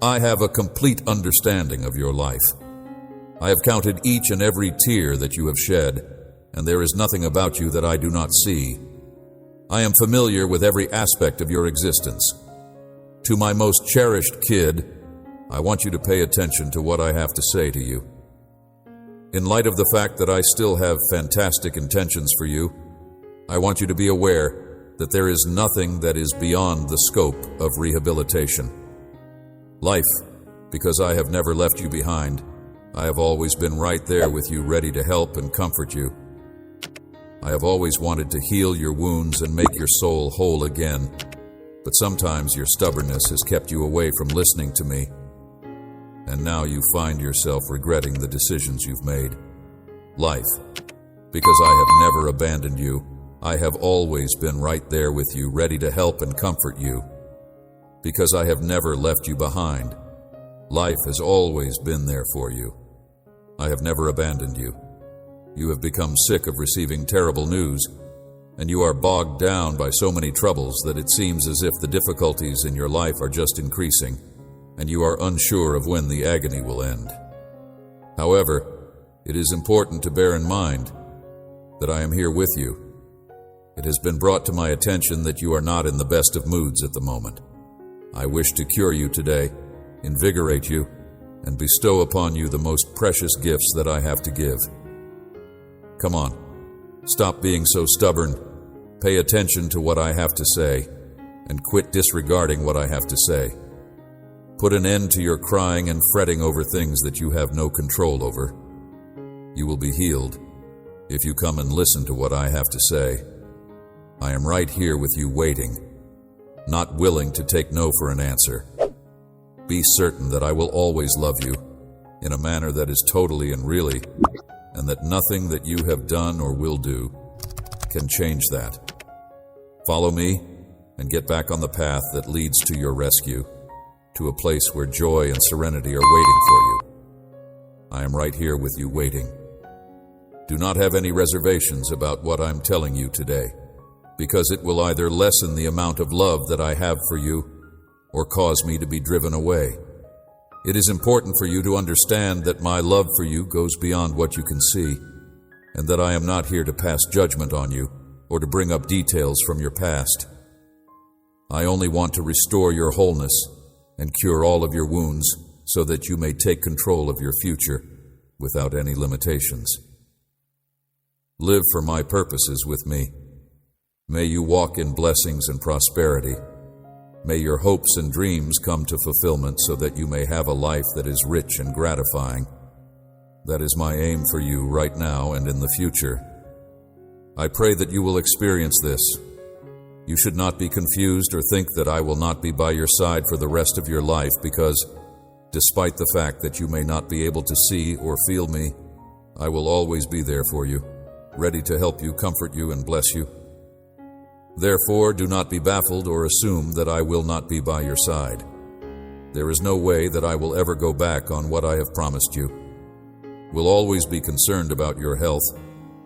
I have a complete understanding of your life. I have counted each and every tear that you have shed, and there is nothing about you that I do not see. I am familiar with every aspect of your existence. To my most cherished kid, I want you to pay attention to what I have to say to you. In light of the fact that I still have fantastic intentions for you, I want you to be aware that there is nothing that is beyond the scope of rehabilitation. Life, because I have never left you behind, I have always been right there with you, ready to help and comfort you. I have always wanted to heal your wounds and make your soul whole again, but sometimes your stubbornness has kept you away from listening to me, and now you find yourself regretting the decisions you've made. Life, because I have never abandoned you, I have always been right there with you, ready to help and comfort you. Because I have never left you behind, life has always been there for you. I have never abandoned you. You have become sick of receiving terrible news, and you are bogged down by so many troubles that it seems as if the difficulties in your life are just increasing, and you are unsure of when the agony will end. However, it is important to bear in mind that I am here with you. It has been brought to my attention that you are not in the best of moods at the moment. I wish to cure you today, invigorate you, and bestow upon you the most precious gifts that I have to give. Come on, stop being so stubborn, pay attention to what I have to say, and quit disregarding what I have to say. Put an end to your crying and fretting over things that you have no control over. You will be healed if you come and listen to what I have to say. I am right here with you waiting, not willing to take no for an answer. Be certain that I will always love you in a manner that is totally and really, and that nothing that you have done or will do can change that. Follow me and get back on the path that leads to your rescue, to a place where joy and serenity are waiting for you. I am right here with you waiting. Do not have any reservations about what I'm telling you today, because it will either lessen the amount of love that I have for you or cause me to be driven away. It is important for you to understand that my love for you goes beyond what you can see, and that I am not here to pass judgment on you or to bring up details from your past. I only want to restore your wholeness and cure all of your wounds so that you may take control of your future without any limitations. Live for my purposes with me. May you walk in blessings and prosperity. May your hopes and dreams come to fulfillment so that you may have a life that is rich and gratifying. That is my aim for you right now and in the future. I pray that you will experience this. You should not be confused or think that I will not be by your side for the rest of your life, because despite the fact that you may not be able to see or feel me, I will always be there for you, ready to help you, comfort you, and bless you. Therefore, do not be baffled or assume that I will not be by your side. There is no way that I will ever go back on what I have promised you. We'll always be concerned about your health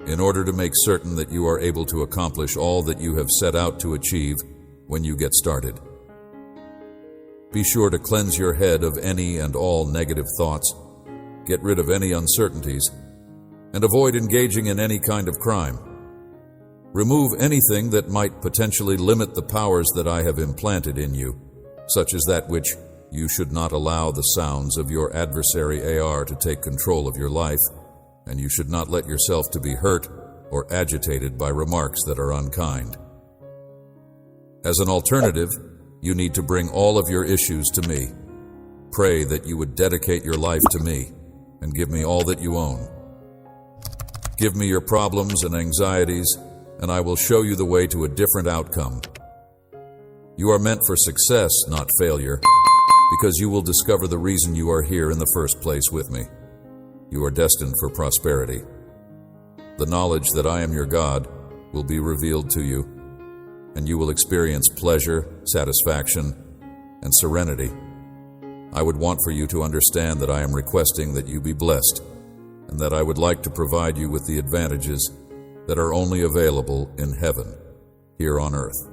in order to make certain that you are able to accomplish all that you have set out to achieve when you get started. Be sure to cleanse your head of any and all negative thoughts, get rid of any uncertainties, and avoid engaging in any kind of crime. Remove anything that might potentially limit the powers that I have implanted in you, such as that which you should not allow the sounds of your adversary AR to take control of your life, and you should not let yourself to be hurt or agitated by remarks that are unkind. As an alternative, you need to bring all of your issues to me. Pray that you would dedicate your life to me and give me all that you own. Give me your problems and anxieties, and I will show you the way to a different outcome. You are meant for success, not failure, because you will discover the reason you are here in the first place with me. You are destined for prosperity. The knowledge that I am your God will be revealed to you, and you will experience pleasure, satisfaction, and serenity. I would want for you to understand that I am requesting that you be blessed, and that I would like to provide you with the advantages that are only available in heaven, here on earth.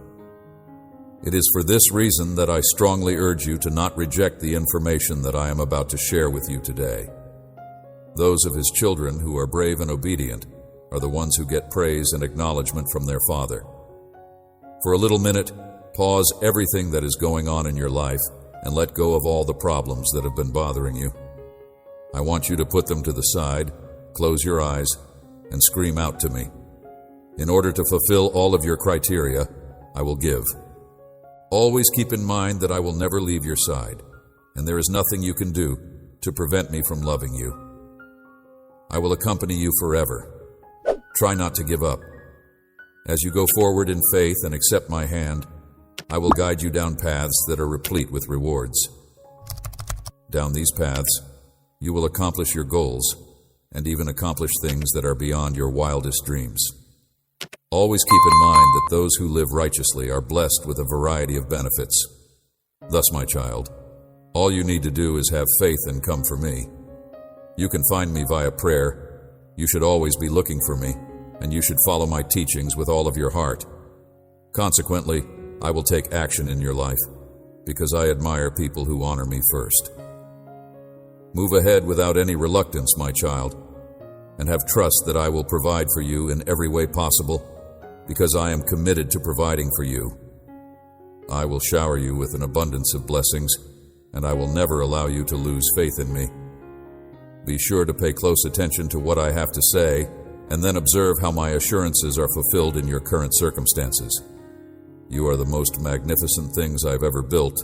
It is for this reason that I strongly urge you to not reject the information that I am about to share with you today. Those of his children who are brave and obedient are the ones who get praise and acknowledgement from their Father. For a little minute, pause everything that is going on in your life and let go of all the problems that have been bothering you. I want you to put them to the side, close your eyes, and scream out to me. In order to fulfill all of your criteria, I will give. Always keep in mind that I will never leave your side, and there is nothing you can do to prevent me from loving you. I will accompany you forever. Try not to give up. As you go forward in faith and accept my hand, I will guide you down paths that are replete with rewards. Down these paths, you will accomplish your goals and even accomplish things that are beyond your wildest dreams. Always keep in mind that those who live righteously are blessed with a variety of benefits. Thus, my child, all you need to do is have faith and come for me. You can find me via prayer. You should always be looking for me, and you should follow my teachings with all of your heart. Consequently, I will take action in your life, because I admire people who honor me first. Move ahead without any reluctance, my child, and have trust that I will provide for you in every way possible, because I am committed to providing for you. I will shower you with an abundance of blessings, and I will never allow you to lose faith in me. Be sure to pay close attention to what I have to say, and then observe how my assurances are fulfilled in your current circumstances. You are the most magnificent things I've ever built,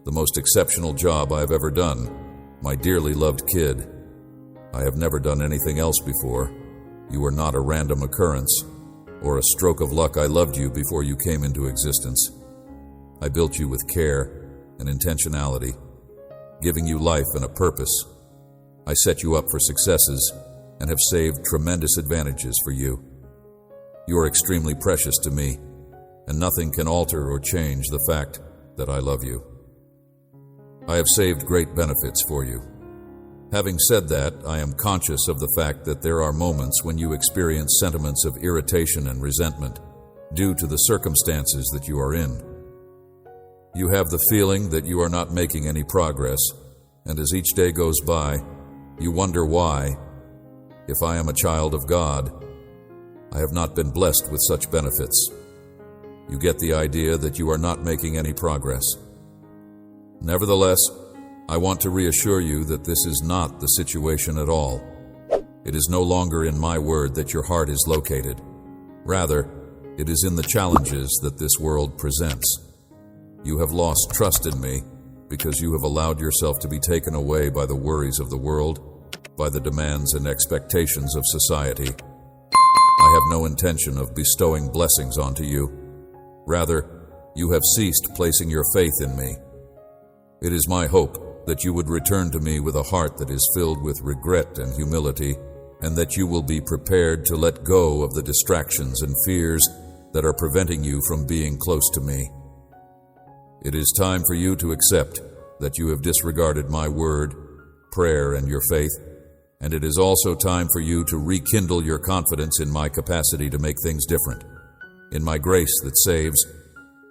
the most exceptional job I've ever done, my dearly loved kid. I have never done anything else before. You are not a random occurrence or a stroke of luck. I loved you before you came into existence. I built you with care and intentionality, giving you life and a purpose. I set you up for successes and have saved tremendous advantages for you. You are extremely precious to me, and nothing can alter or change the fact that I love you. I have saved great benefits for you. Having said that, I am conscious of the fact that there are moments when you experience sentiments of irritation and resentment due to the circumstances that you are in. You have the feeling that you are not making any progress, and as each day goes by, you wonder why, if I am a child of God, I have not been blessed with such benefits. You get the idea that you are not making any progress. Nevertheless, I want to reassure you that this is not the situation at all. It is no longer in my word that your heart is located. Rather, it is in the challenges that this world presents. You have lost trust in me because you have allowed yourself to be taken away by the worries of the world, by the demands and expectations of society. I have no intention of bestowing blessings onto you. Rather, you have ceased placing your faith in me. It is my hope that you would return to me with a heart that is filled with regret and humility, and that you will be prepared to let go of the distractions and fears that are preventing you from being close to me. It is time for you to accept that you have disregarded my word, prayer, and your faith, and it is also time for you to rekindle your confidence in my capacity to make things different, in my grace that saves,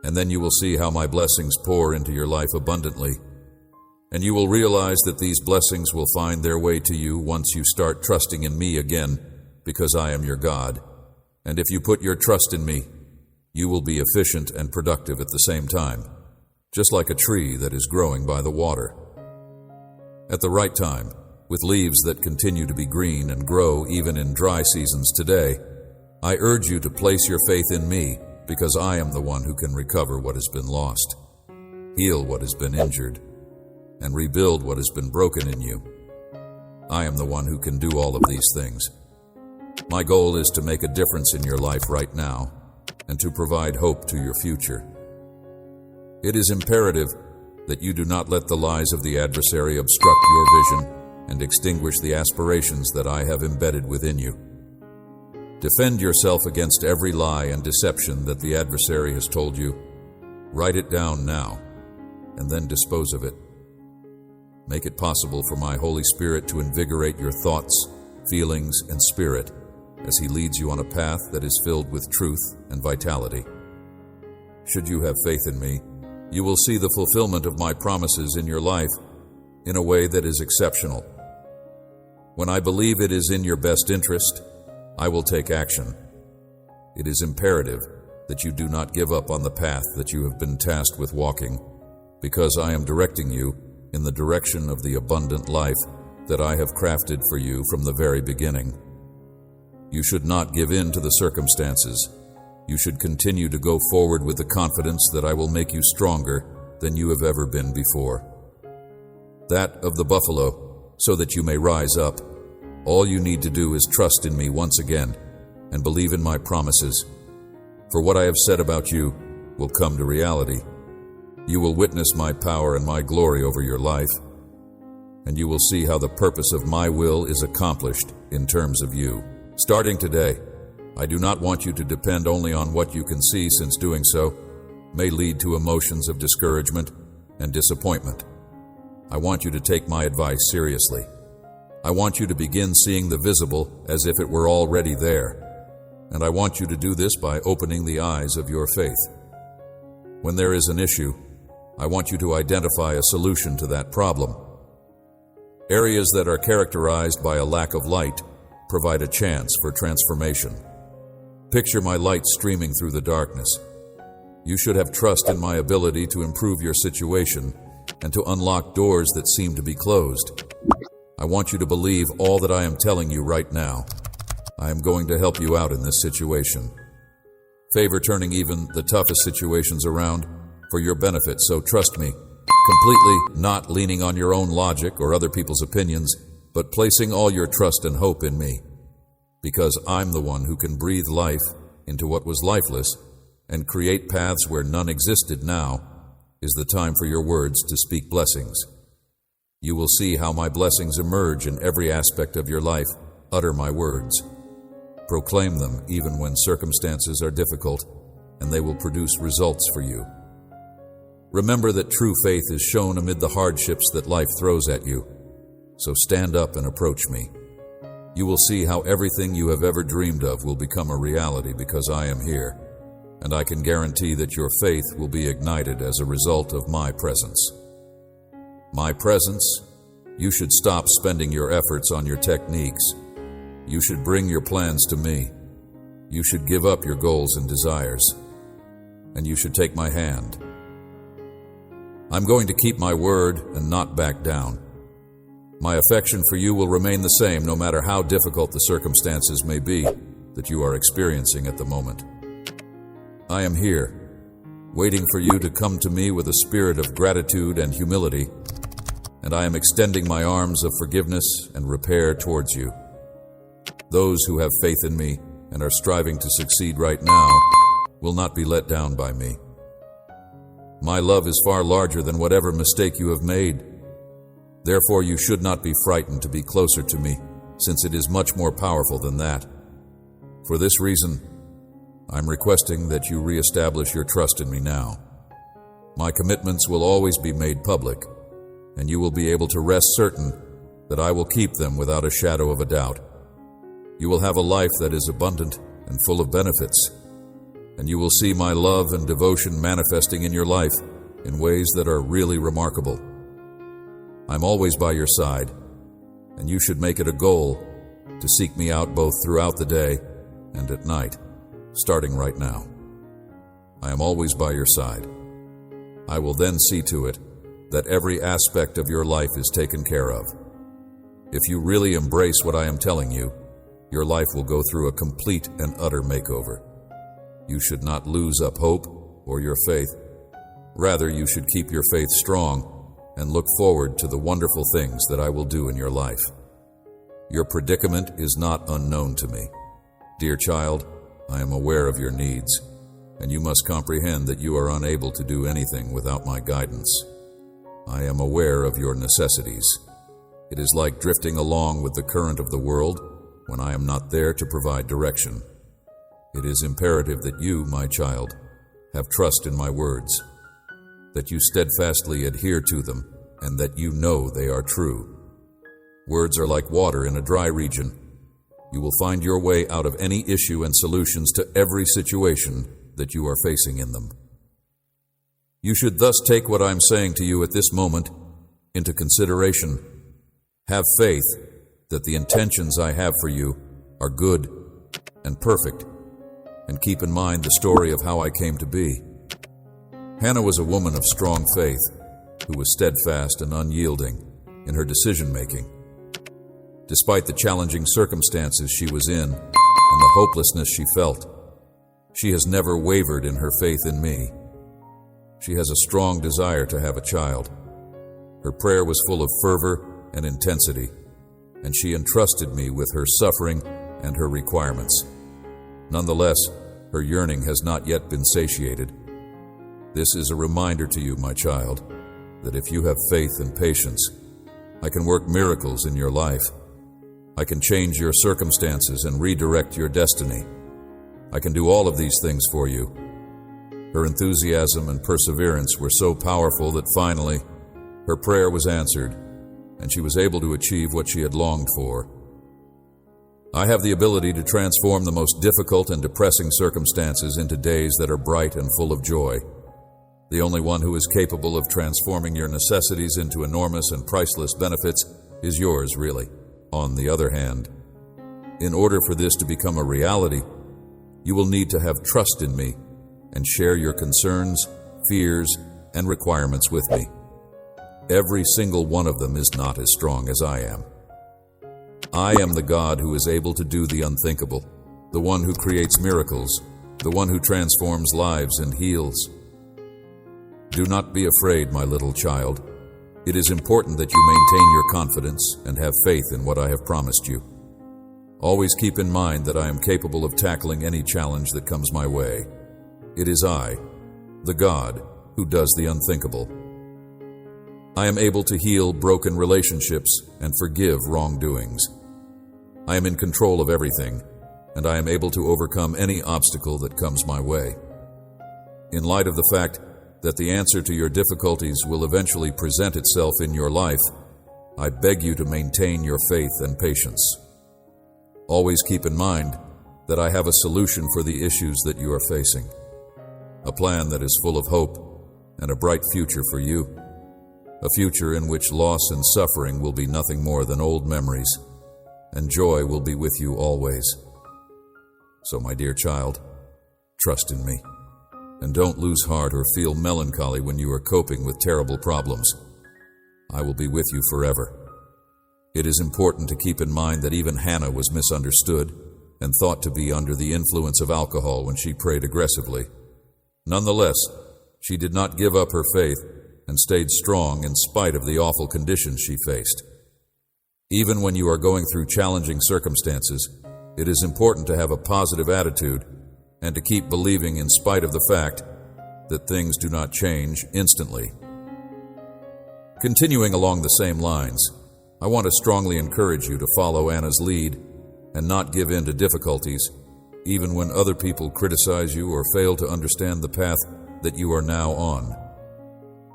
and then you will see how my blessings pour into your life abundantly. And you will realize that these blessings will find their way to you once you start trusting in me again, because I am your God. And if you put your trust in me, you will be efficient and productive at the same time, just like a tree that is growing by the water. At the right time, with leaves that continue to be green and grow even in dry seasons today, I urge you to place your faith in me, because I am the one who can recover what has been lost, heal what has been injured, and rebuild what has been broken in you. I am the one who can do all of these things. My goal is to make a difference in your life right now and to provide hope to your future. It is imperative that you do not let the lies of the adversary obstruct your vision and extinguish the aspirations that I have embedded within you. Defend yourself against every lie and deception that the adversary has told you. Write it down now, and then dispose of it. Make it possible for my Holy Spirit to invigorate your thoughts, feelings, and spirit as He leads you on a path that is filled with truth and vitality. Should you have faith in me, You will see the fulfillment of my promises in your life in a way that is exceptional. When I believe it is in your best interest, I will take action. It is imperative that you do not give up on the path that you have been tasked with walking, because I am directing you in the direction of the abundant life that I have crafted for you from the very beginning. You should not give in to the circumstances. You should continue to go forward with the confidence that I will make you stronger than you have ever been before. That of the buffalo, so that you may rise up. All you need to do is trust in me once again and believe in my promises. For what I have said about you will come to reality. You will witness my power and my glory over your life, and you will see how the purpose of my will is accomplished in terms of you. Starting today, I do not want you to depend only on what you can see, since doing so may lead to emotions of discouragement and disappointment. I want you to take my advice seriously. I want you to begin seeing the visible as if it were already there, and I want you to do this by opening the eyes of your faith. When there is an issue, I want you to identify a solution to that problem. Areas that are characterized by a lack of light provide a chance for transformation. Picture my light streaming through the darkness. You should have trust in my ability to improve your situation and to unlock doors that seem to be closed. I want you to believe all that I am telling you right now. I am going to help you out in this situation. Favor turning even the toughest situations around for your benefit, so trust me, completely not leaning on your own logic or other people's opinions, but placing all your trust and hope in me. Because I'm the one who can breathe life into what was lifeless and create paths where none existed. Now is the time for your words to speak blessings. You will see how my blessings emerge in every aspect of your life. Utter my words. Proclaim them even when circumstances are difficult, and they will produce results for you. Remember that true faith is shown amid the hardships that life throws at you. So stand up and approach me. You will see how everything you have ever dreamed of will become a reality because I am here, and I can guarantee that your faith will be ignited as a result of my presence. My presence? You should stop spending your efforts on your techniques. You should bring your plans to me. You should give up your goals and desires, and you should take my hand. I'm going to keep my word and not back down. My affection for you will remain the same no matter how difficult the circumstances may be that you are experiencing at the moment. I am here, waiting for you to come to me with a spirit of gratitude and humility, and I am extending my arms of forgiveness and repair towards you. Those who have faith in me and are striving to succeed right now will not be let down by me. My love is far larger than whatever mistake you have made. Therefore, you should not be frightened to be closer to me, since it is much more powerful than that. For this reason, I'm requesting that you reestablish your trust in me now. My commitments will always be made public, and you will be able to rest certain that I will keep them without a shadow of a doubt. You will have a life that is abundant and full of benefits, and you will see my love and devotion manifesting in your life in ways that are really remarkable. I'm always by your side, and you should make it a goal to seek me out both throughout the day and at night, starting right now. I am always by your side. I will then see to it that every aspect of your life is taken care of. If you really embrace what I am telling you, your life will go through a complete and utter makeover. You should not lose up hope or your faith. Rather, you should keep your faith strong and look forward to the wonderful things that I will do in your life. Your predicament is not unknown to me. Dear child, I am aware of your needs, and you must comprehend that you are unable to do anything without my guidance. I am aware of your necessities. It is like drifting along with the current of the world when I am not there to provide direction. It is imperative that you, my child, have trust in my words, that you steadfastly adhere to them, and that you know they are true. Words are like water in a dry region. You will find your way out of any issue and solutions to every situation that you are facing in them. You should thus take what I'm saying to you at this moment into consideration. Have faith that the intentions I have for you are good and perfect, and keep in mind the story of how I came to be. Hannah was a woman of strong faith who was steadfast and unyielding in her decision-making. Despite the challenging circumstances she was in and the hopelessness she felt, she has never wavered in her faith in me. She has a strong desire to have a child. Her prayer was full of fervor and intensity, and she entrusted me with her suffering and her requirements. Nonetheless, her yearning has not yet been satiated. This is a reminder to you, my child, that if you have faith and patience, I can work miracles in your life. I can change your circumstances and redirect your destiny. I can do all of these things for you. Her enthusiasm and perseverance were so powerful that finally, her prayer was answered, and she was able to achieve what she had longed for. I have the ability to transform the most difficult and depressing circumstances into days that are bright and full of joy. The only one who is capable of transforming your necessities into enormous and priceless benefits is yours, really. On the other hand, in order for this to become a reality, you will need to have trust in me and share your concerns, fears, and requirements with me. Every single one of them is not as strong as I am. I am the God who is able to do the unthinkable, the one who creates miracles, the one who transforms lives and heals. Do not be afraid, my little child. It is important that you maintain your confidence and have faith in what I have promised you. Always keep in mind that I am capable of tackling any challenge that comes my way. It is I, the God, who does the unthinkable. I am able to heal broken relationships and forgive wrongdoings. I am in control of everything, and I am able to overcome any obstacle that comes my way. In light of the fact that the answer to your difficulties will eventually present itself in your life, I beg you to maintain your faith and patience. Always keep in mind that I have a solution for the issues that you are facing, a plan that is full of hope and a bright future for you, a future in which loss and suffering will be nothing more than old memories, and joy will be with you always. So, my dear child, trust in me. And don't lose heart or feel melancholy when you are coping with terrible problems. I will be with you forever. It is important to keep in mind that even Hannah was misunderstood and thought to be under the influence of alcohol when she prayed aggressively. Nonetheless, she did not give up her faith and stayed strong in spite of the awful conditions she faced. Even when you are going through challenging circumstances, it is important to have a positive attitude and to keep believing in spite of the fact that things do not change instantly. Continuing along the same lines, I want to strongly encourage you to follow Anna's lead and not give in to difficulties, even when other people criticize you or fail to understand the path that you are now on.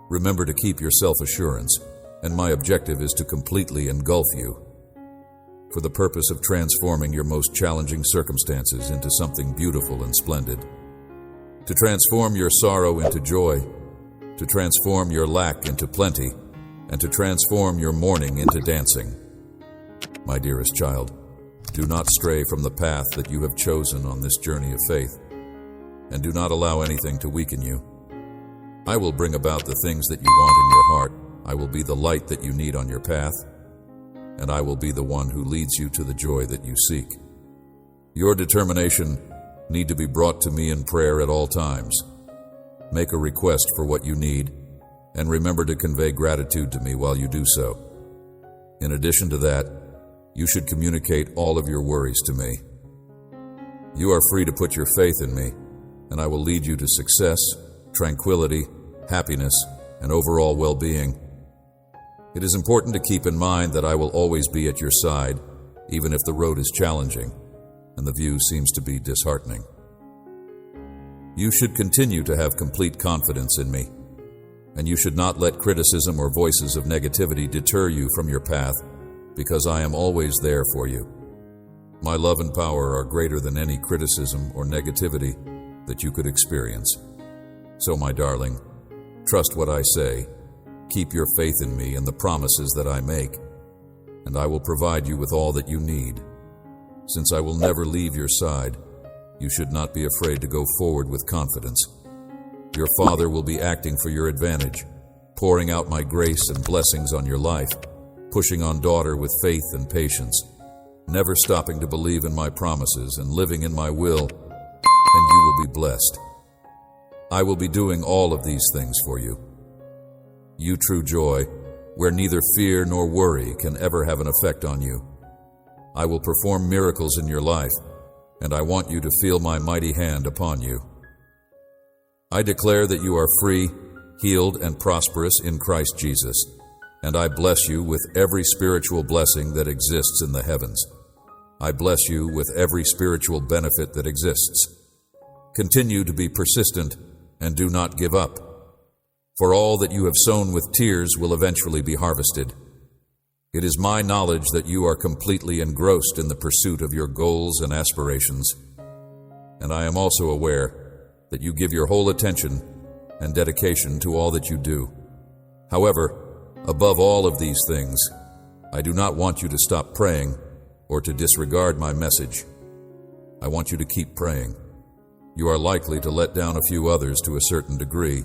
Remember to keep your self-assurance, and my objective is to completely engulf you, for the purpose of transforming your most challenging circumstances into something beautiful and splendid, to transform your sorrow into joy, to transform your lack into plenty, and to transform your mourning into dancing. My dearest child, do not stray from the path that you have chosen on this journey of faith, and do not allow anything to weaken you. I will bring about the things that you want in your heart. I will be the light that you need on your path, and I will be the one who leads you to the joy that you seek. Your determination need to be brought to me in prayer at all times. Make a request for what you need, and remember to convey gratitude to me while you do so. In addition to that, you should communicate all of your worries to me. You are free to put your faith in me, and I will lead you to success, tranquility, happiness, and overall well-being. It is important to keep in mind that I will always be at your side, even if the road is challenging and the view seems to be disheartening. You should continue to have complete confidence in me, and you should not let criticism or voices of negativity deter you from your path, because I am always there for you. My love and power are greater than any criticism or negativity that you could experience. So, my darling, Trust what I say. Keep your faith in me and the promises that I make, and I will provide you with all that you need. Since I will never leave your side, you should not be afraid to go forward with confidence. Your Father will be acting for your advantage, pouring out my grace and blessings on your life, pushing on daughter with faith and patience, never stopping to believe in my promises and living in my will, and you will be blessed. I will be doing all of these things for you. You true joy, where neither fear nor worry can ever have an effect on you. I will perform miracles in your life, and I want you to feel my mighty hand upon you. I declare that you are free, healed, and prosperous in Christ Jesus, and I bless you with every spiritual blessing that exists in the heavens. I bless you with every spiritual benefit that exists. Continue to be persistent and do not give up, for all that you have sown with tears will eventually be harvested. It is my knowledge that you are completely engrossed in the pursuit of your goals and aspirations, and I am also aware that you give your whole attention and dedication to all that you do. However, above all of these things, I do not want you to stop praying or to disregard my message. I want you to keep praying. You are likely to let down a few others to a certain degree.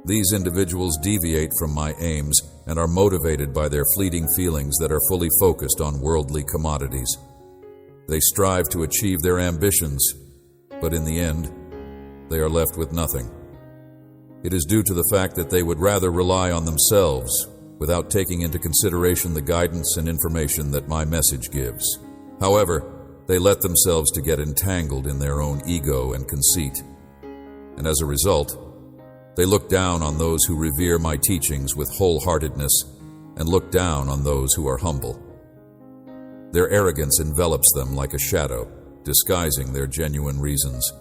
These individuals deviate from my aims and are motivated by their fleeting feelings that are fully focused on worldly commodities. They strive to achieve their ambitions, but in the end, they are left with nothing. It is due to the fact that they would rather rely on themselves without taking into consideration the guidance and information that my message gives. However, they let themselves to get entangled in their own ego and conceit, and as a result, they look down on those who revere my teachings with wholeheartedness and look down on those who are humble. Their arrogance envelops them like a shadow, disguising their genuine reasons,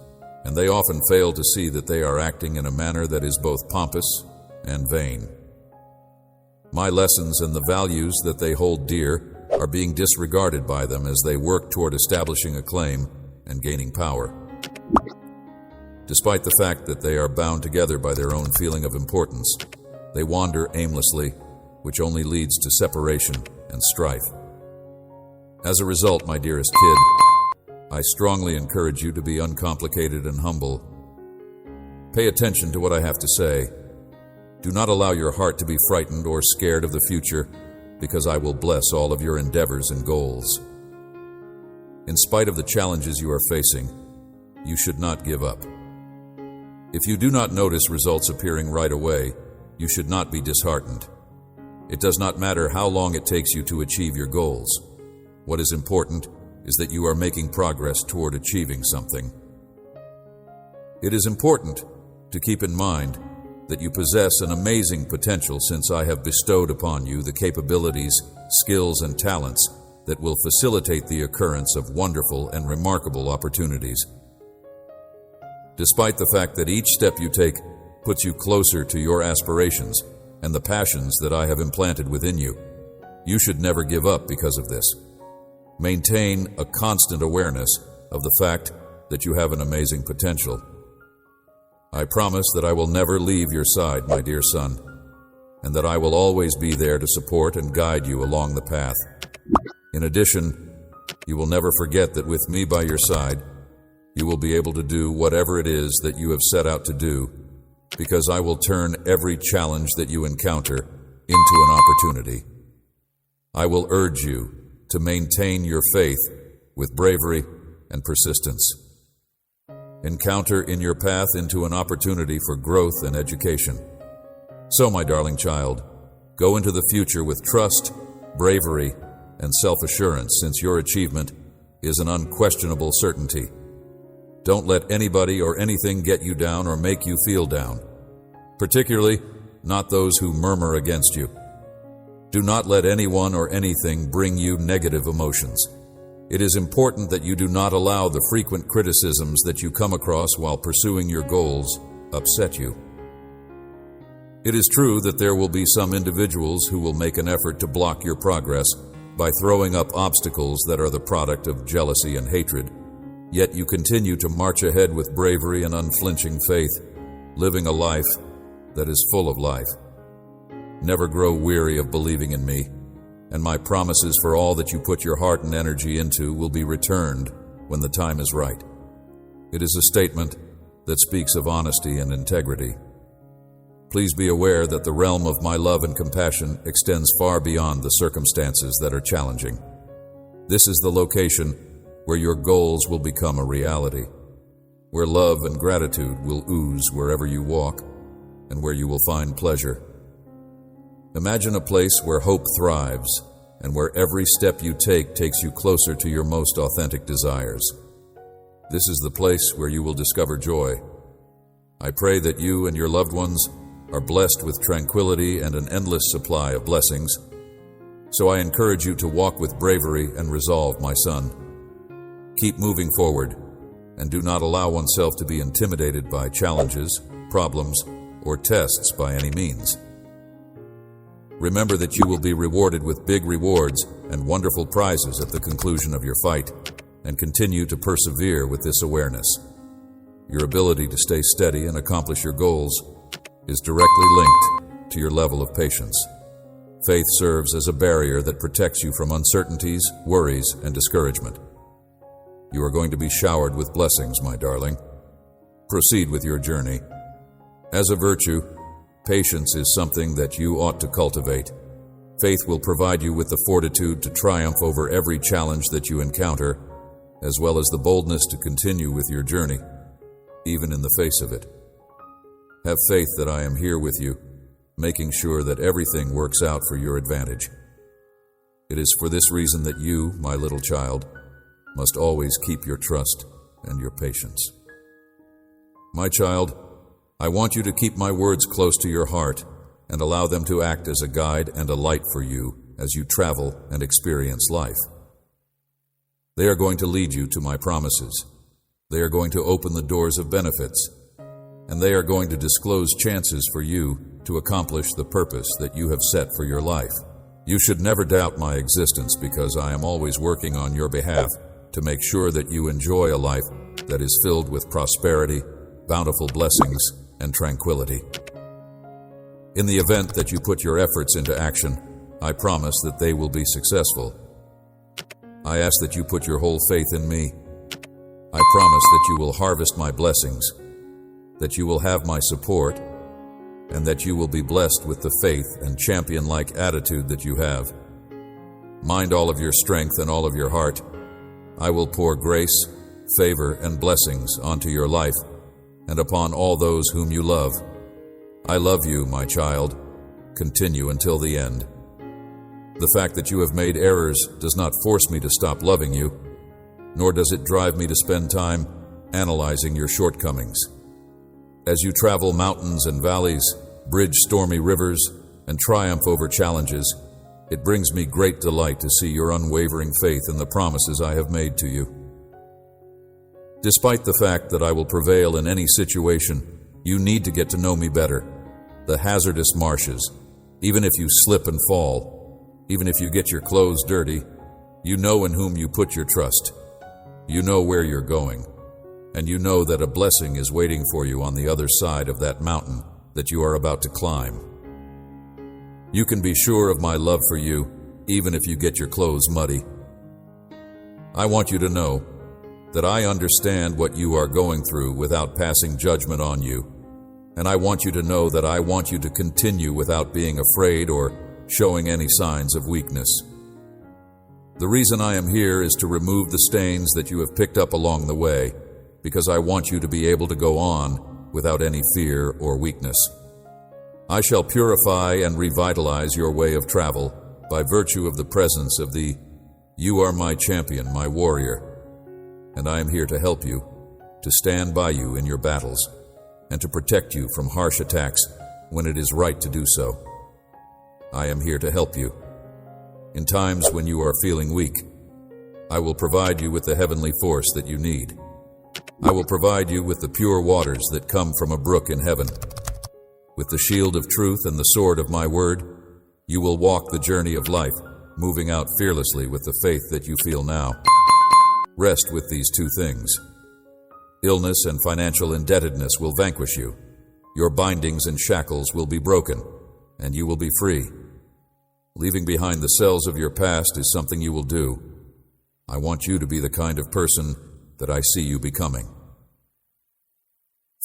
and they often fail to see that they are acting in a manner that is both pompous and vain. My lessons and the values that they hold dear are being disregarded by them as they work toward establishing a claim and gaining power. Despite the fact that they are bound together by their own feeling of importance, they wander aimlessly, which only leads to separation and strife. As a result, my dearest kid, I strongly encourage you to be uncomplicated and humble. Pay attention to what I have to say. Do not allow your heart to be frightened or scared of the future, because I will bless all of your endeavors and goals. In spite of the challenges you are facing, you should not give up. If you do not notice results appearing right away, you should not be disheartened. It does not matter how long it takes you to achieve your goals. What is important is that you are making progress toward achieving something. It is important to keep in mind that you possess an amazing potential, since I have bestowed upon you the capabilities, skills, and talents that will facilitate the occurrence of wonderful and remarkable opportunities. Despite the fact that each step you take puts you closer to your aspirations and the passions that I have implanted within you, you should never give up because of this. Maintain a constant awareness of the fact that you have an amazing potential. I promise that I will never leave your side, my dear son, and that I will always be there to support and guide you along the path. In addition, you will never forget that with me by your side, you will be able to do whatever it is that you have set out to do, because I will turn every challenge that you encounter into an opportunity. I will urge you to maintain your faith with bravery and persistence. Encounter in your path into an opportunity for growth and education. So, my darling child, go into the future with trust, bravery, and self-assurance, since your achievement is an unquestionable certainty. Don't let anybody or anything get you down or make you feel down, particularly not those who murmur against you. Do not let anyone or anything bring you negative emotions. It is important that you do not allow the frequent criticisms that you come across while pursuing your goals upset you. It is true that there will be some individuals who will make an effort to block your progress by throwing up obstacles that are the product of jealousy and hatred, yet you continue to march ahead with bravery and unflinching faith, living a life that is full of life. Never grow weary of believing in me, and my promises for all that you put your heart and energy into will be returned when the time is right. It is a statement that speaks of honesty and integrity. Please be aware that the realm of my love and compassion extends far beyond the circumstances that are challenging. This is the location where your goals will become a reality, where love and gratitude will ooze wherever you walk, and where you will find pleasure. Imagine a place where hope thrives, and where every step you take takes you closer to your most authentic desires. This is the place where you will discover joy. I pray that you and your loved ones are blessed with tranquility and an endless supply of blessings. So I encourage you to walk with bravery and resolve, my son. Keep moving forward, and do not allow oneself to be intimidated by challenges, problems, or tests by any means. Remember that you will be rewarded with big rewards and wonderful prizes at the conclusion of your fight, and continue to persevere with this awareness. Your ability to stay steady and accomplish your goals is directly linked to your level of patience. Faith serves as a barrier that protects you from uncertainties, worries, and discouragement. You are going to be showered with blessings, my darling. Proceed with your journey. As a virtue, patience is something that you ought to cultivate. Faith will provide you with the fortitude to triumph over every challenge that you encounter, as well as the boldness to continue with your journey, even in the face of it. Have faith that I am here with you, making sure that everything works out for your advantage. It is for this reason that you, my little child, must always keep your trust and your patience. My child, I want you to keep my words close to your heart and allow them to act as a guide and a light for you as you travel and experience life. They are going to lead you to my promises. They are going to open the doors of benefits, and they are going to disclose chances for you to accomplish the purpose that you have set for your life. You should never doubt my existence, because I am always working on your behalf to make sure that you enjoy a life that is filled with prosperity, bountiful blessings, and tranquility. In the event that you put your efforts into action, I promise that they will be successful. I ask that you put your whole faith in me. I promise that you will harvest my blessings, that you will have my support, and that you will be blessed with the faith and champion-like attitude that you have. Mind all of your strength and all of your heart. I will pour grace, favor, and blessings onto your life and upon all those whom you love. I love you, my child. Continue until the end. The fact that you have made errors does not force me to stop loving you, nor does it drive me to spend time analyzing your shortcomings. As you travel mountains and valleys, bridge stormy rivers, and triumph over challenges, it brings me great delight to see your unwavering faith in the promises I have made to you. Despite the fact that I will prevail in any situation, you need to get to know me better. The hazardous marshes, even if you slip and fall, even if you get your clothes dirty, you know in whom you put your trust. You know where you're going, and you know that a blessing is waiting for you on the other side of that mountain that you are about to climb. You can be sure of my love for you, even if you get your clothes muddy. I want you to know that I understand what you are going through without passing judgment on you, and I want you to know that I want you to continue without being afraid or showing any signs of weakness. The reason I am here is to remove the stains that you have picked up along the way, because I want you to be able to go on without any fear or weakness. I shall purify and revitalize your way of travel by virtue of the presence of the "You are my champion, my warrior," and I am here to help you, to stand by you in your battles, and to protect you from harsh attacks when it is right to do so. I am here to help you. In times when you are feeling weak, I will provide you with the heavenly force that you need. I will provide you with the pure waters that come from a brook in heaven. With the shield of truth and the sword of my word, you will walk the journey of life, moving out fearlessly with the faith that you feel now. Rest with these two things. Illness and financial indebtedness will vanquish you. your bindings and shackles will be broken, and you will be free. Leaving behind the cells of your past is something you will do. I want you to be the kind of person that I see you becoming.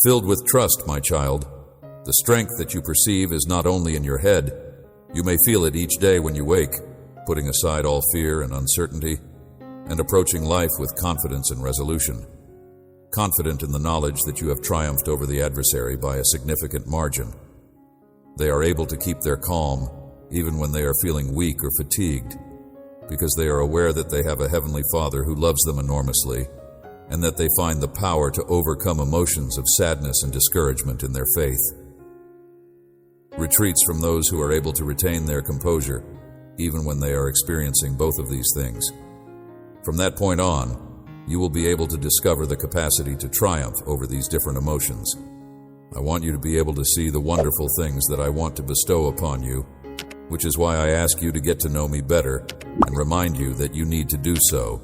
Filled with trust, my child, the strength that you perceive is not only in your head. You may feel it each day when you wake, putting aside all fear and uncertainty, and approaching life with confidence and resolution. Confident in the knowledge that you have triumphed over the adversary by a significant margin. They are able to keep their calm even when they are feeling weak or fatigued, because they are aware that they have a Heavenly Father who loves them enormously, and that they find the power to overcome emotions of sadness and discouragement in their faith. Retreats from those who are able to retain their composure, even when they are experiencing both of these things. From that point on, you will be able to discover the capacity to triumph over these different emotions. I want you to be able to see the wonderful things that I want to bestow upon you, which is why I ask you to get to know me better and remind you that you need to do so.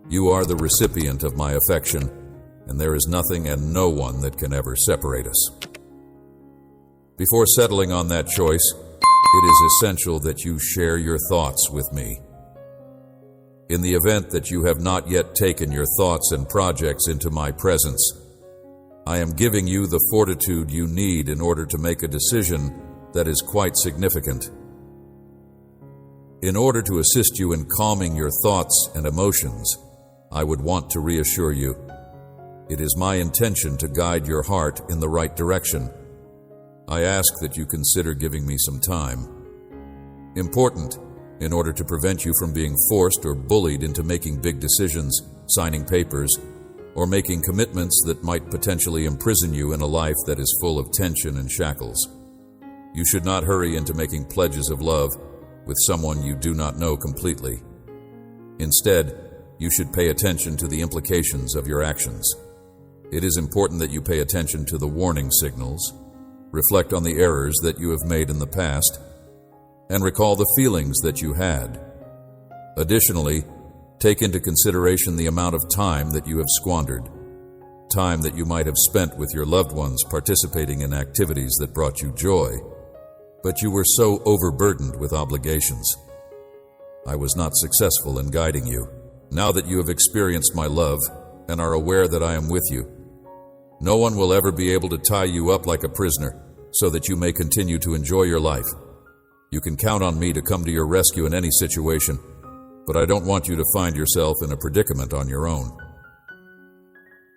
You are the recipient of my affection, and there is nothing and no one that can ever separate us. Before settling on that choice, it is essential that you share your thoughts with me. In the event that you have not yet taken your thoughts and projects into my presence, I am giving you the fortitude you need in order to make a decision that is quite significant. In order to assist you in calming your thoughts and emotions, I would want to reassure you. It is my intention to guide your heart in the right direction. I ask that you consider giving me some time. Important, in order to prevent you from being forced or bullied into making big decisions, signing papers, or making commitments that might potentially imprison you in a life that is full of tension and shackles. You should not hurry into making pledges of love with someone you do not know completely. Instead, you should pay attention to the implications of your actions. It is important that you pay attention to the warning signals, reflect on the errors that you have made in the past, and recall the feelings that you had. Additionally, take into consideration the amount of time that you have squandered, time that you might have spent with your loved ones participating in activities that brought you joy, but you were so overburdened with obligations. I was not successful in guiding you. Now that you have experienced my love and are aware that I am with you, no one will ever be able to tie you up like a prisoner so that you may continue to enjoy your life. You can count on me to come to your rescue in any situation, but I don't want you to find yourself in a predicament on your own.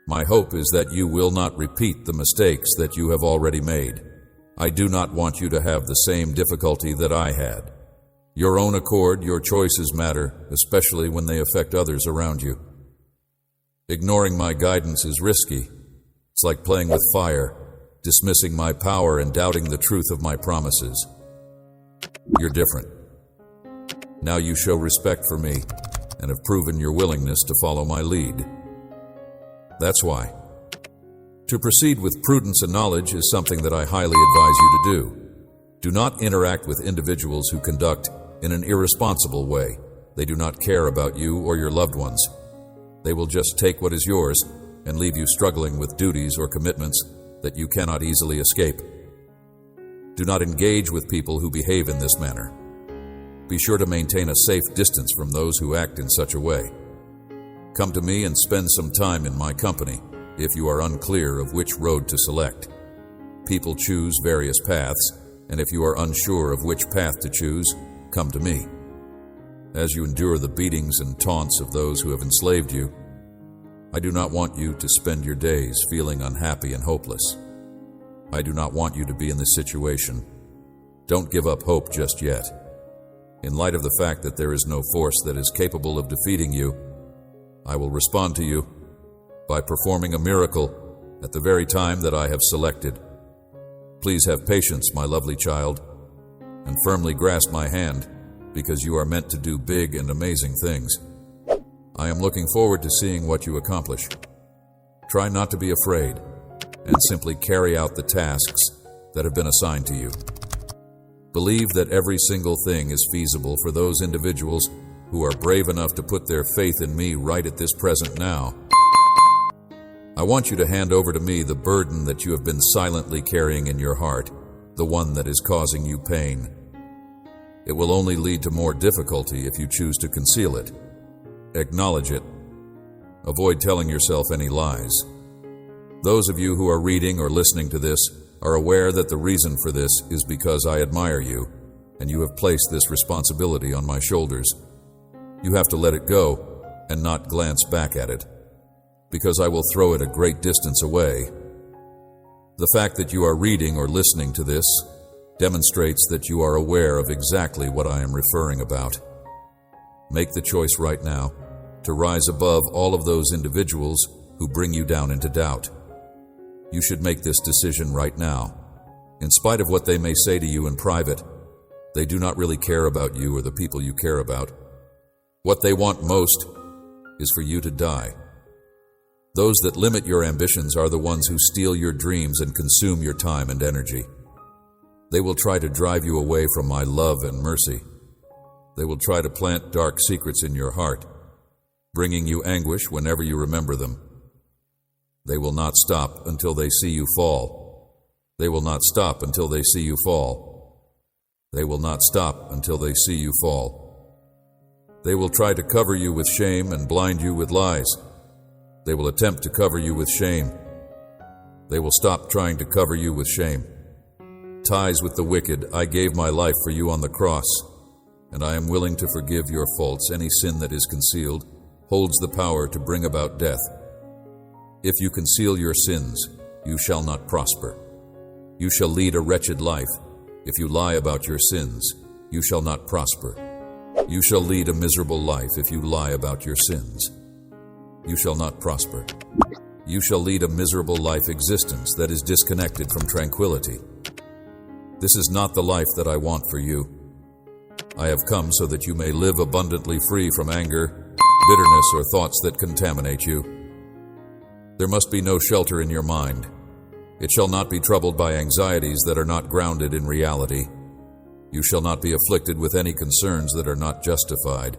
My hope is that you will not repeat the mistakes that you have already made. I do not want you to have the same difficulty that I had. Your own accord, your choices matter, especially when they affect others around you. Ignoring my guidance is risky. It's like playing with fire, dismissing my power and doubting the truth of my promises. You're different. Now you show respect for me and have proven your willingness to follow my lead. That's why. To proceed with prudence and knowledge is something that I highly advise you to do. Do not interact with individuals who conduct in an irresponsible way. They do not care about you or your loved ones. They will just take what is yours and leave you struggling with duties or commitments that you cannot easily escape. Do not engage with people who behave in this manner. Be sure to maintain a safe distance from those who act in such a way. Come to me and spend some time in my company if you are unclear of which road to select. People choose various paths, and if you are unsure of which path to choose, come to me. As you endure the beatings and taunts of those who have enslaved you, I do not want you to spend your days feeling unhappy and hopeless. I do not want you to be in this situation. Don't give up hope just yet. In light of the fact that there is no force that is capable of defeating you, I will respond to you by performing a miracle at the very time that I have selected. Please have patience, my lovely child, and firmly grasp my hand, because you are meant to do big and amazing things. I am looking forward to seeing what you accomplish. Try not to be afraid, and simply carry out the tasks that have been assigned to you. Believe that every single thing is feasible for those individuals who are brave enough to put their faith in me right at this present now. I want you to hand over to me the burden that you have been silently carrying in your heart, the one that is causing you pain. It will only lead to more difficulty if you choose to conceal it. Acknowledge it. Avoid telling yourself any lies. Those of you who are reading or listening to this are aware that the reason for this is because I admire you, and you have placed this responsibility on my shoulders. You have to let it go and not glance back at it, because I will throw it a great distance away. The fact that you are reading or listening to this demonstrates that you are aware of exactly what I am referring about. Make the choice right now to rise above all of those individuals who bring you down into doubt. You should make this decision right now. In spite of what they may say to you in private, they do not really care about you or the people you care about. What they want most is for you to die. Those that limit your ambitions are the ones who steal your dreams and consume your time and energy. They will try to drive you away from my love and mercy. They will try to plant dark secrets in your heart, bringing you anguish whenever you remember them. They will not stop until they see you fall. They will not stop until they see you fall. They will not stop until they see you fall. They will try to cover you with shame and blind you with lies. They will attempt to cover you with shame. They will stop trying to cover you with shame. Ties with the wicked, I gave my life for you on the cross, and I am willing to forgive your faults. Any sin that is concealed holds the power to bring about death. If you conceal your sins, you shall not prosper. You shall lead a wretched life. If you lie about your sins, you shall not prosper. You shall lead a miserable life if you lie about your sins. You shall not prosper. You shall lead a miserable life existence that is disconnected from tranquility. This is not the life that I want for you. I have come so that you may live abundantly free from anger, bitterness, or thoughts that contaminate you. There must be no shelter in your mind. It shall not be troubled by anxieties that are not grounded in reality. You shall not be afflicted with any concerns that are not justified.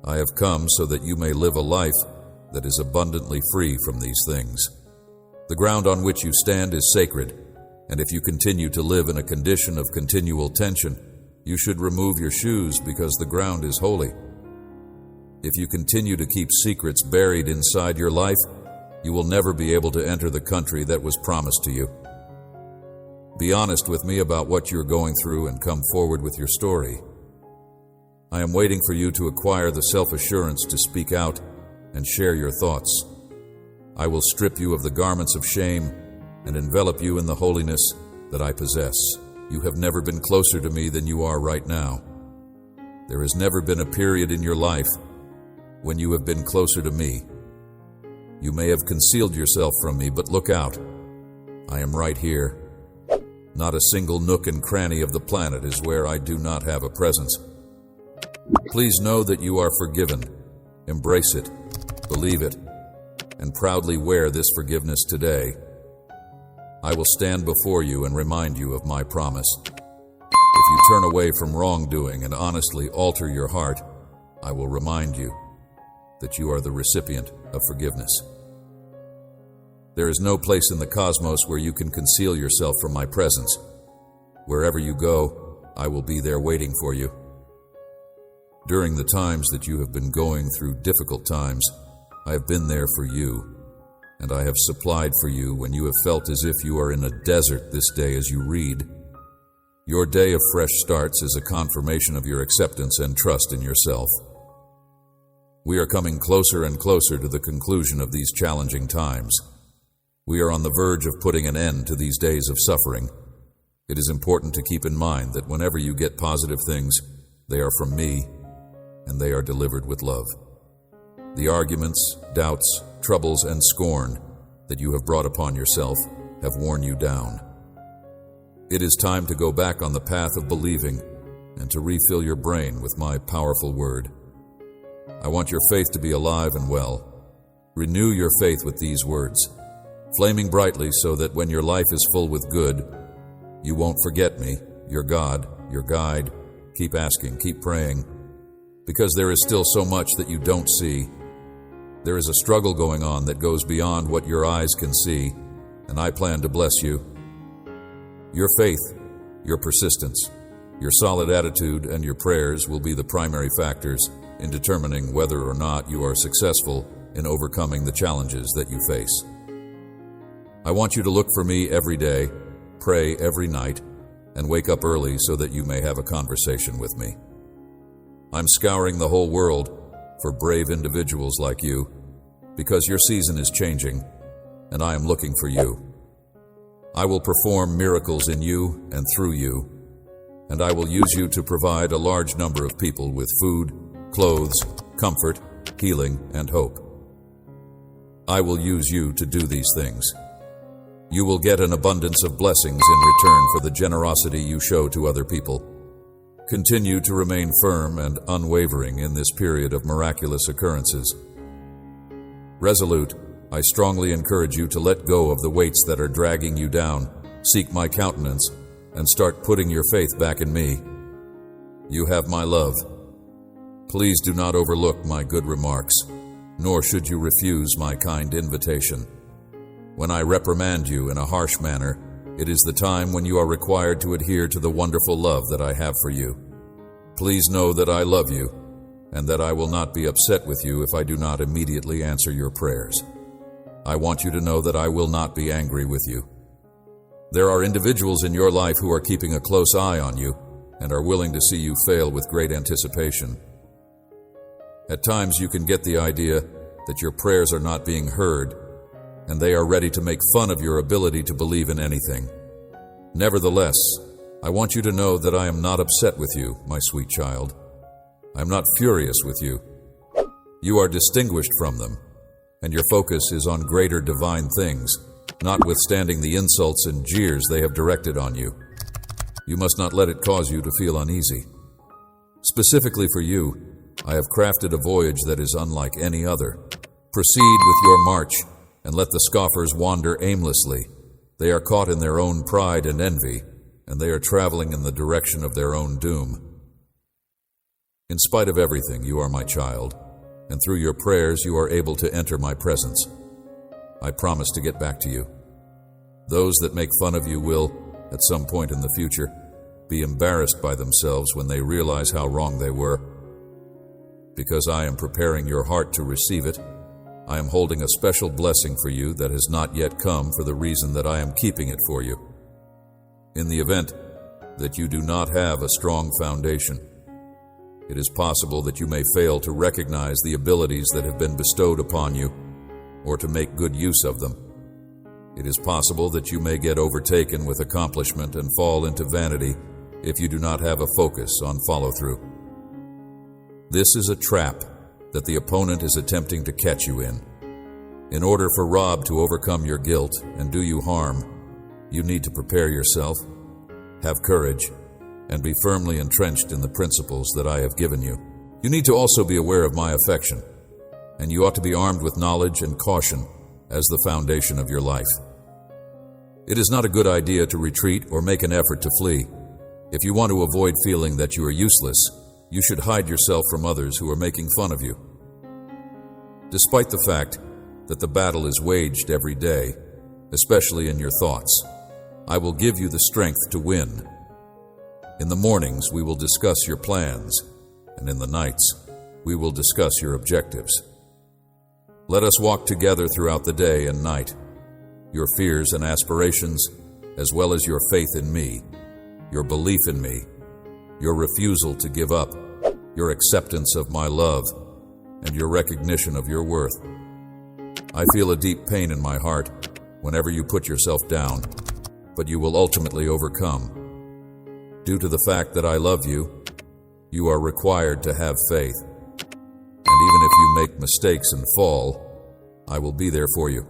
I have come so that you may live a life that is abundantly free from these things. The ground on which you stand is sacred, and if you continue to live in a condition of continual tension, you should remove your shoes because the ground is holy. If you continue to keep secrets buried inside your life, you will never be able to enter the country that was promised to you. Be honest with me about what you're going through and come forward with your story. I am waiting for you to acquire the self-assurance to speak out and share your thoughts. I will strip you of the garments of shame and envelop you in the holiness that I possess. You have never been closer to me than you are right now. There has never been a period in your life when you have been closer to me. You may have concealed yourself from me, but look out. I am right here. Not a single nook and cranny of the planet is where I do not have a presence. Please know that you are forgiven. Embrace it, believe it, and proudly wear this forgiveness today. I will stand before you and remind you of my promise. If you turn away from wrongdoing and honestly alter your heart, I will remind you that you are the recipient of forgiveness. There is no place in the cosmos where you can conceal yourself from my presence. Wherever you go, I will be there waiting for you. During the times that you have been going through difficult times, I have been there for you, and I have supplied for you when you have felt as if you are in a desert this day as you read. Your day of fresh starts is a confirmation of your acceptance and trust in yourself. We are coming closer and closer to the conclusion of these challenging times. We are on the verge of putting an end to these days of suffering. It is important to keep in mind that whenever you get positive things, they are from me, and they are delivered with love. The arguments, doubts, troubles, and scorn that you have brought upon yourself have worn you down. It is time to go back on the path of believing and to refill your brain with my powerful word. I want your faith to be alive and well. Renew your faith with these words, flaming brightly so that when your life is full with good, you won't forget me, your God, your guide. Keep asking, keep praying, because there is still so much that you don't see. There is a struggle going on that goes beyond what your eyes can see, and I plan to bless you. Your faith, your persistence, your solid attitude, and your prayers will be the primary factors in determining whether or not you are successful in overcoming the challenges that you face. I want you to look for me every day, pray every night, and wake up early so that you may have a conversation with me. I'm scouring the whole world for brave individuals like you, because your season is changing, and I am looking for you. I will perform miracles in you and through you, and I will use you to provide a large number of people with food, clothes, comfort, healing, and hope. I will use you to do these things. You will get an abundance of blessings in return for the generosity you show to other people. Continue to remain firm and unwavering in this period of miraculous occurrences. Resolute, I strongly encourage you to let go of the weights that are dragging you down, seek my countenance, and start putting your faith back in me. You have my love. Please do not overlook my good remarks, nor should you refuse my kind invitation. When I reprimand you in a harsh manner, it is the time when you are required to adhere to the wonderful love that I have for you. Please know that I love you, and that I will not be upset with you if I do not immediately answer your prayers. I want you to know that I will not be angry with you. There are individuals in your life who are keeping a close eye on you and are willing to see you fail with great anticipation. At times you can get the idea that your prayers are not being heard, and they are ready to make fun of your ability to believe in anything. Nevertheless, I want you to know that I am not upset with you, my sweet child. I am not furious with you. You are distinguished from them, and your focus is on greater divine things, notwithstanding the insults and jeers they have directed on you. You must not let it cause you to feel uneasy. Specifically for you, I have crafted a voyage that is unlike any other. Proceed with your march, and let the scoffers wander aimlessly. They are caught in their own pride and envy, and they are traveling in the direction of their own doom. In spite of everything, you are my child, and through your prayers you are able to enter my presence. I promise to get back to you. Those that make fun of you will, at some point in the future, be embarrassed by themselves when they realize how wrong they were. Because I am preparing your heart to receive it, I am holding a special blessing for you that has not yet come for the reason that I am keeping it for you. In the event that you do not have a strong foundation, it is possible that you may fail to recognize the abilities that have been bestowed upon you, or to make good use of them. It is possible that you may get overtaken with accomplishment and fall into vanity if you do not have a focus on follow-through. This is a trap that the opponent is attempting to catch you in. In order for Rob to overcome your guilt and do you harm, you need to prepare yourself, have courage, and be firmly entrenched in the principles that I have given you. You need to also be aware of my affection, and you ought to be armed with knowledge and caution as the foundation of your life. It is not a good idea to retreat or make an effort to flee. If you want to avoid feeling that you are useless, you should hide yourself from others who are making fun of you. Despite the fact that the battle is waged every day, especially in your thoughts, I will give you the strength to win. In the mornings, we will discuss your plans, and in the nights, we will discuss your objectives. Let us walk together throughout the day and night. Your fears and aspirations, as well as your faith in me, your belief in me, your refusal to give up, your acceptance of my love, and your recognition of your worth. I feel a deep pain in my heart whenever you put yourself down, but you will ultimately overcome. Due to the fact that I love you, you are required to have faith. And even if you make mistakes and fall, I will be there for you.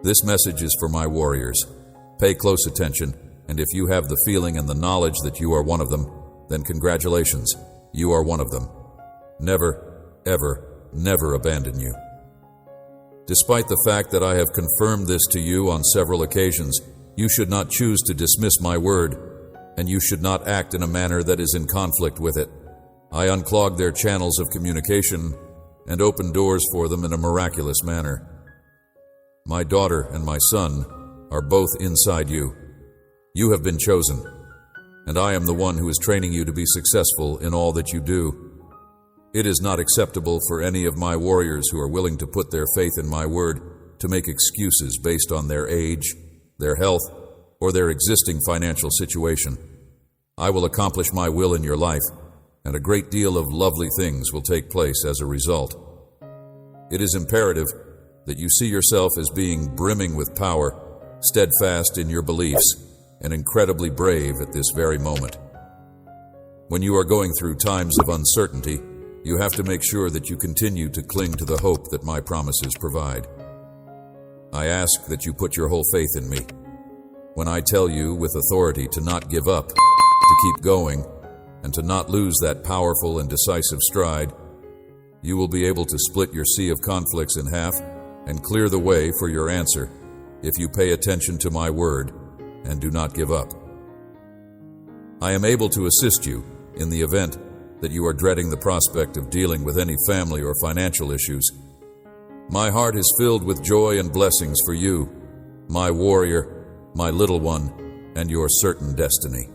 This message is for my warriors. Pay close attention, and if you have the feeling and the knowledge that you are one of them, then congratulations, you are one of them. Never, ever, never abandon you. Despite the fact that I have confirmed this to you on several occasions, you should not choose to dismiss my word, and you should not act in a manner that is in conflict with it. I unclogged their channels of communication, and open doors for them in a miraculous manner. My daughter and my son are both inside you. You have been chosen, and I am the one who is training you to be successful in all that you do. It is not acceptable for any of my warriors who are willing to put their faith in my word to make excuses based on their age, their health, or their existing financial situation. I will accomplish my will in your life, and a great deal of lovely things will take place as a result. It is imperative that you see yourself as being brimming with power, steadfast in your beliefs, and incredibly brave at this very moment. When you are going through times of uncertainty, you have to make sure that you continue to cling to the hope that my promises provide. I ask that you put your whole faith in me. When I tell you with authority to not give up, to keep going, and to not lose that powerful and decisive stride, you will be able to split your sea of conflicts in half and clear the way for your answer if you pay attention to my word and do not give up. I am able to assist you in the event that you are dreading the prospect of dealing with any family or financial issues. My heart is filled with joy and blessings for you, my warrior, my little one, and your certain destiny.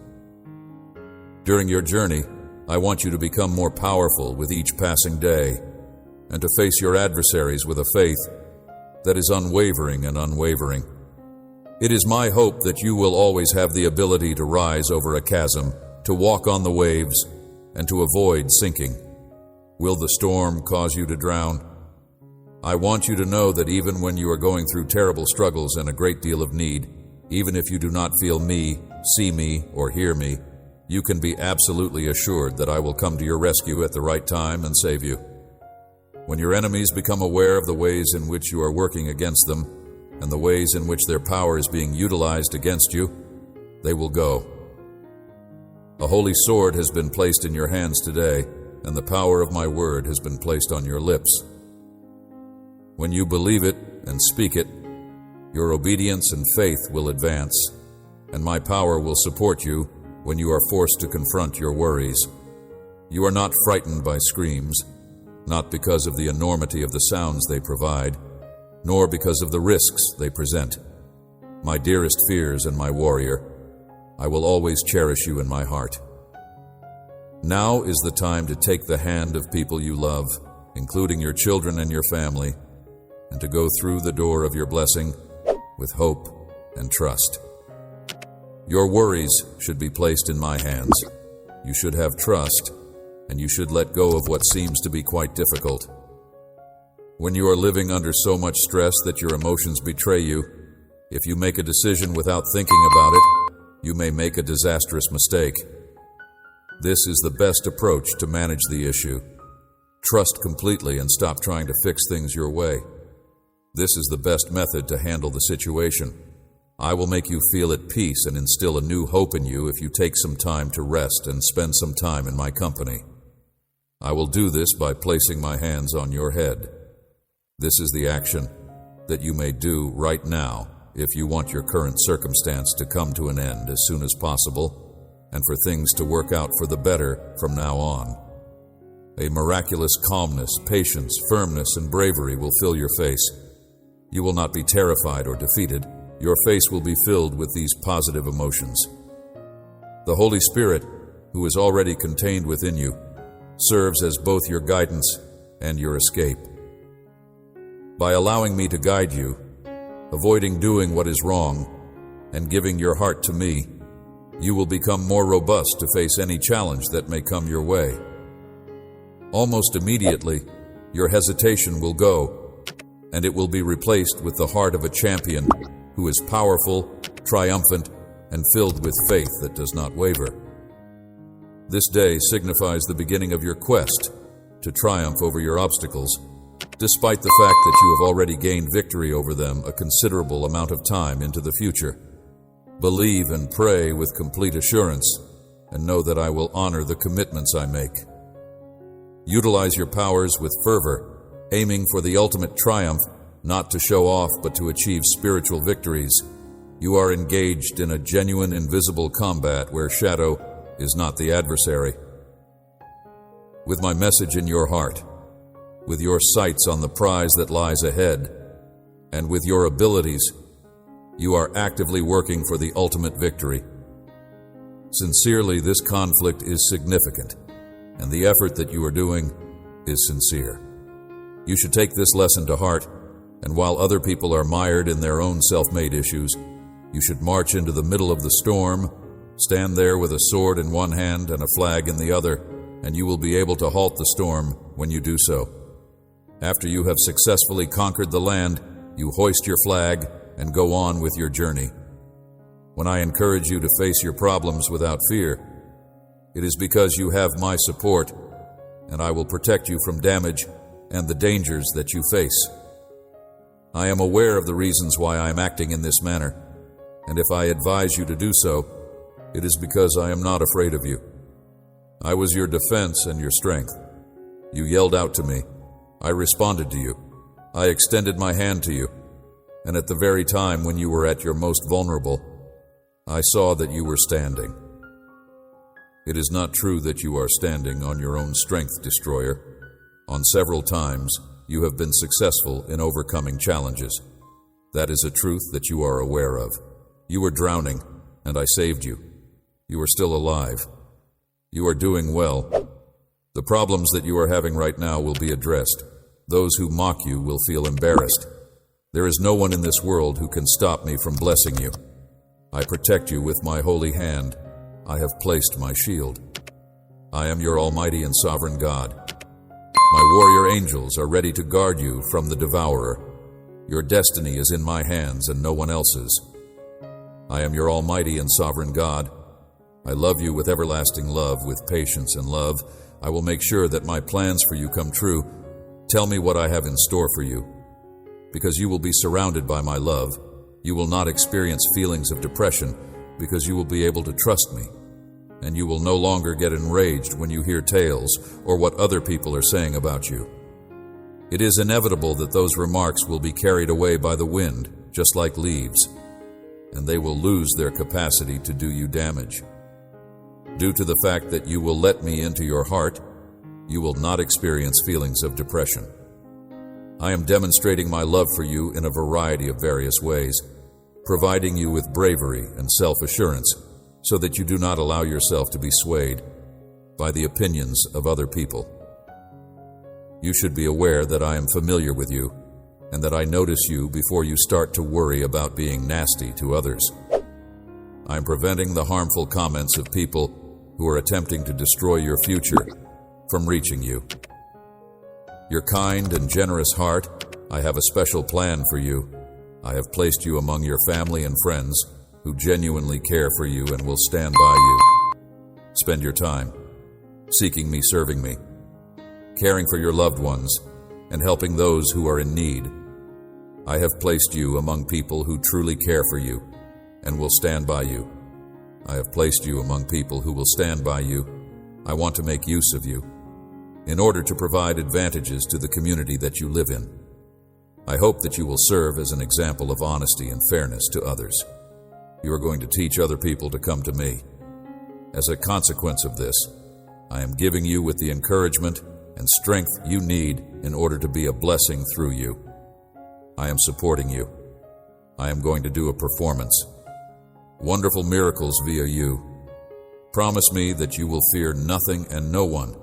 During your journey, I want you to become more powerful with each passing day, and to face your adversaries with a faith that is unwavering and unwavering. It is my hope that you will always have the ability to rise over a chasm, to walk on the waves, and to avoid sinking. Will the storm cause you to drown? I want you to know that even when you are going through terrible struggles and a great deal of need, even if you do not feel me, see me, or hear me, you can be absolutely assured that I will come to your rescue at the right time and save you. When your enemies become aware of the ways in which you are working against them and the ways in which their power is being utilized against you, they will go. A holy sword has been placed in your hands today, and the power of my word has been placed on your lips. When you believe it and speak it, your obedience and faith will advance, and my power will support you when you are forced to confront your worries. You are not frightened by screams, not because of the enormity of the sounds they provide, nor because of the risks they present. My dearest fears and my warrior, I will always cherish you in my heart. Now is the time to take the hand of people you love, including your children and your family, and to go through the door of your blessing with hope and trust. Your worries should be placed in my hands. You should have trust, and you should let go of what seems to be quite difficult. When you are living under so much stress that your emotions betray you, if you make a decision without thinking about it, you may make a disastrous mistake. This is the best approach to manage the issue. Trust completely and stop trying to fix things your way. This is the best method to handle the situation. I will make you feel at peace and instill a new hope in you if you take some time to rest and spend some time in my company. I will do this by placing my hands on your head. This is the action that you may do right now if you want your current circumstance to come to an end as soon as possible and for things to work out for the better from now on. A miraculous calmness, patience, firmness, and bravery will fill your face. You will not be terrified or defeated. Your face will be filled with these positive emotions. The Holy Spirit, who is already contained within you, serves as both your guidance and your escape. By allowing me to guide you, avoiding doing what is wrong, and giving your heart to me, you will become more robust to face any challenge that may come your way. Almost immediately, your hesitation will go, and it will be replaced with the heart of a champion who is powerful, triumphant, and filled with faith that does not waver. This day signifies the beginning of your quest to triumph over your obstacles, despite the fact that you have already gained victory over them a considerable amount of time into the future. Believe and pray with complete assurance, and know that I will honor the commitments I make. Utilize your powers with fervor, aiming for the ultimate triumph, not to show off but to achieve spiritual victories. You are engaged in a genuine invisible combat where shadow is not the adversary. With my message in your heart, with your sights on the prize that lies ahead, and with your abilities, you are actively working for the ultimate victory. Sincerely, this conflict is significant, and the effort that you are doing is sincere. You should take this lesson to heart, and while other people are mired in their own self-made issues, you should march into the middle of the storm, stand there with a sword in one hand and a flag in the other, and you will be able to halt the storm when you do so. After you have successfully conquered the land, you hoist your flag and go on with your journey. When I encourage you to face your problems without fear, it is because you have my support, and I will protect you from damage and the dangers that you face. I am aware of the reasons why I am acting in this manner, and if I advise you to do so, it is because I am not afraid of you. I was your defense and your strength. You yelled out to me. I responded to you. I extended my hand to you, and at the very time when you were at your most vulnerable, I saw that you were standing. It is not true that you are standing on your own strength, destroyer. On several times, you have been successful in overcoming challenges. That is a truth that you are aware of. You were drowning, and I saved you. You are still alive. You are doing well. The problems that you are having right now will be addressed. Those who mock you will feel embarrassed. There is no one in this world who can stop me from blessing you. I protect you with my holy hand. I have placed my shield. I am your almighty and sovereign God. My warrior angels are ready to guard you from the devourer. Your destiny is in my hands and no one else's. I am your almighty and sovereign God. I love you with everlasting love, with patience and love. I will make sure that my plans for you come true. Tell me what I have in store for you. Because you will be surrounded by my love, you will not experience feelings of depression because you will be able to trust me. And you will no longer get enraged when you hear tales or what other people are saying about you. It is inevitable that those remarks will be carried away by the wind, just like leaves, and they will lose their capacity to do you damage. Due to the fact that you will let me into your heart, you will not experience feelings of depression. I am demonstrating my love for you in a variety of various ways, providing you with bravery and self-assurance so that you do not allow yourself to be swayed by the opinions of other people. You should be aware that I am familiar with you and that I notice you before you start to worry about being nasty to others. I am preventing the harmful comments of people who are attempting to destroy your future from reaching you. Your kind and generous heart, I have a special plan for you. I have placed you among your family and friends who genuinely care for you and will stand by you. Spend your time seeking me, serving me, caring for your loved ones, and helping those who are in need. I have placed you among people who truly care for you and will stand by you. I have placed you among people who will stand by you. I want to make use of you in order to provide advantages to the community that you live in. I hope that you will serve as an example of honesty and fairness to others. You are going to teach other people to come to me. As a consequence of this, I am giving you with the encouragement and strength you need in order to be a blessing through you. I am supporting you. I am going to do a performance. Wonderful miracles via you. Promise me that you will fear nothing and no one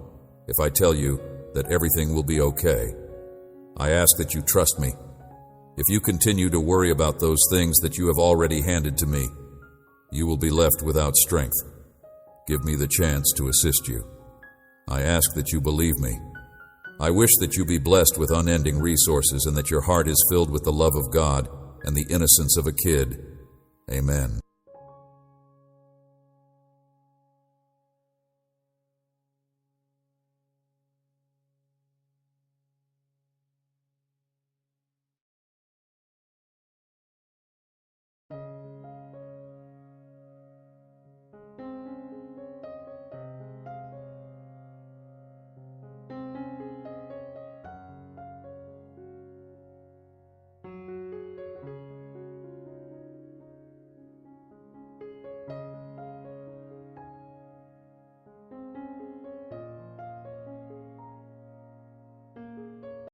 if I tell you that everything will be okay. I ask that you trust me. If you continue to worry about those things that you have already handed to me, you will be left without strength. Give me the chance to assist you. I ask that you believe me. I wish that you be blessed with unending resources and that your heart is filled with the love of God and the innocence of a kid. Amen.